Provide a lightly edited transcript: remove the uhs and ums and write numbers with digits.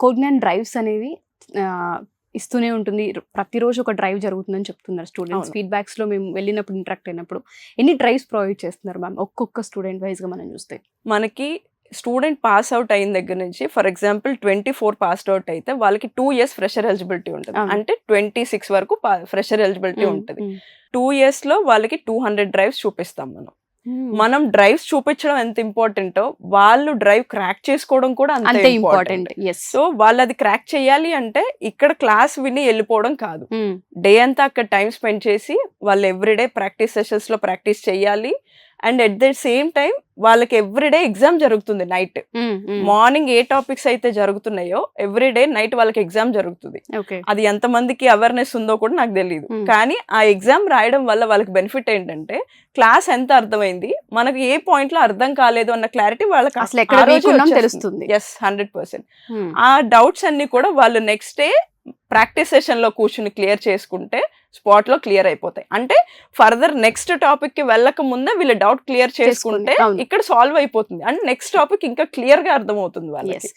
కోగ్నాన్ drives అనేవి ఇస్తూనే ఉంటుంది, ప్రతిరోజు ఒక డ్రైవ్ జరుగుతుందని చెప్తున్నారు స్టూడెంట్స్. అవును. ఫీడ్బ్యాక్స్ లో మేము వెళ్ళినప్పుడు ఇంటరాక్ట్ అయినప్పుడు ఎన్ని డ్రైవ్స్ ప్రొవైడ్ చేస్తున్నారు మ్యామ్ ఒక్కొక్క స్టూడెంట్ వైజ్ గా మనం చూస్తే? మనకి స్టూడెంట్ పాస్ అవుట్ అయిన దగ్గర నుంచి ఫర్ ఎగ్జాంపుల్ 24 పాస్డ్ అవుట్ అయితే వాళ్ళకి 2 years ఫ్రెషర్ ఎలిజిబిలిటీ ఉంటుంది. అవును. అంటే 26 వరకు ఫ్రెషర్ ఎలిజిబిలిటీ ఉంటుంది. 2 years లో వాళ్ళకి 200 డ్రైవ్స్ చూపిస్తాం మనం. మనం డ్రైవ్స్ చూపించడం ఎంత ఇంపార్టెంటో వాళ్ళు డ్రైవ్ క్రాక్ చేసుకోవడం కూడా అంతే అంతే ఇంపార్టెంట్. ఇంపార్టెంట్. ఎస్. సో వాళ్ళు అది క్రాక్ చేయాలి అంటే ఇక్కడ క్లాస్ విని వెళ్ళిపోవడం కాదు, డే అంతా అక్కడ టైం స్పెండ్ చేసి వాళ్ళు ఎవ్రీడే ప్రాక్టీస్ సెషన్స్ లో ప్రాక్టీస్ చేయాలి. And at the same time వాళ్ళకి ఎవ్రీడే ఎగ్జామ్ జరుగుతుంది. నైట్ మార్నింగ్ ఏ టాపిక్స్ అయితే జరుగుతున్నాయో ఎవ్రీడే నైట్ వాళ్ళకి ఎగ్జామ్ జరుగుతుంది. ఓకే. అది ఎంత మందికి అవేర్నెస్ ఉందో కూడా నాకు తెలియదు. కానీ ఆ ఎగ్జామ్ రాయడం వల్ల వాళ్ళకి బెనిఫిట్ ఏంటంటే క్లాస్ ఎంత అర్థమైంది, మనకి ఏ పాయింట్ లో అర్థం కాలేదు అన్న క్లారిటీ వాళ్ళకి అసలు ఎక్కడ weak ఉన్నాం తెలుస్తుంది. ఎస్ 100%. ఆ డౌట్స్ అన్ని కూడా వాళ్ళు నెక్స్ట్ డే ప్రాక్టీస్ సెషన్ లో కూర్చుని క్లియర్ చేసుకుంటే స్పాట్ లో క్లియర్ అయిపోతాయి. అంటే ఫర్దర్ నెక్స్ట్ టాపిక్ కి వెళ్ళక ముందే వీళ్ళు డౌట్ క్లియర్ చేసుకుంటే అవును. ఇక్కడ సాల్వ్ అయిపోతుంది. అండ్ నెక్స్ట్ టాపిక్ ఇంకా క్లియర్ గా అర్థమవుతుంది వాళ్ళకి.